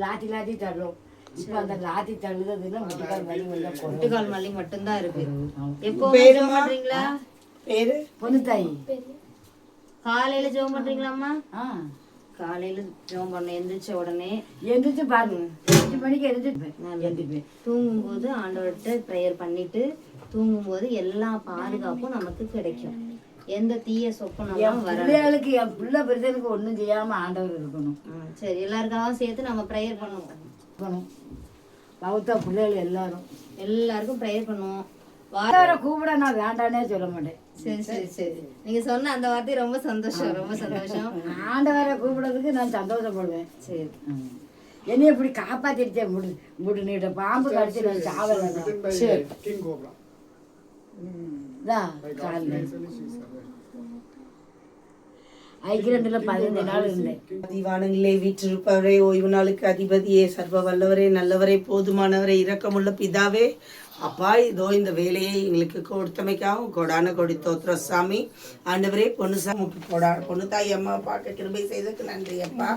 லாத்தி லாத்தி தள்ளும். இப்ப அந்த லாத்தி தள்ளுறதுல முட்டுக்கால் மல்லி மட்டும்தான் இருக்கு. எப்போ ஜெபம் பண்றீங்களா? பேரு பொண்ணுத்தாயி. காலையில ஜெபம் பண்றீங்களாம்மா? காலையில ஜெபம் பண்ண எந்திரிச்சு பாருங்க. 5 மணிக்கு எந்திரிப்பேன். தூங்கும் போது ஆண்டவர்கிட்ட ப்ரேயர் பண்ணிட்டு தூங்கும் போது எல்லா பாதுகாப்பும் நமக்கு கிடைக்கும். எந்த தீய சொப்பனம் பிள்ளைகளுக்கு என் பிள்ளை பெருசனுக்கு ஒன்றும் செய்யாம ஆண்டவர் இருக்கணும். சரி, எல்லாருக்காகவும் சேர்த்து நம்ம ப்ரேயர் பண்ணுவோம். பௌத்த பிள்ளைகள் எல்லாருக்கும் ப்ரேயர் பண்ணுவோம். வார கூப்பிட நான் வேண்டானே சொல்ல மாட்டேன். சரி சரி சரி, நீங்க சொன்ன அந்த வார்த்தை ரொம்ப சந்தோஷம், ரொம்ப சந்தோஷம். ஆண்டவரை கூப்பிடுறதுக்கு நான் சந்தோஷப்படுவேன். சரி, என்னைய இப்படி காப்பாத்திருச்சே முடு பாம்பு கடிச்சு நான் சாவல. வானங்களே வீற்றிருப்பவரே, ஓய்வு நாளுக்கு அதிபதியே, சர்வ வல்லவரே, நல்லவரே, போதுமானவரே, இரக்கமுள்ள பிதாவே, அப்பா இதோ இந்த வேலையை எங்களுக்கு கொடுத்தமைக்காகவும் கொடான கொடி தோத்திர சாமி. ஆண்டவரே, பொண்ணு தாய் அம்மா பார்க்க கிருபை செய்ததுக்கு நன்றி அப்பா.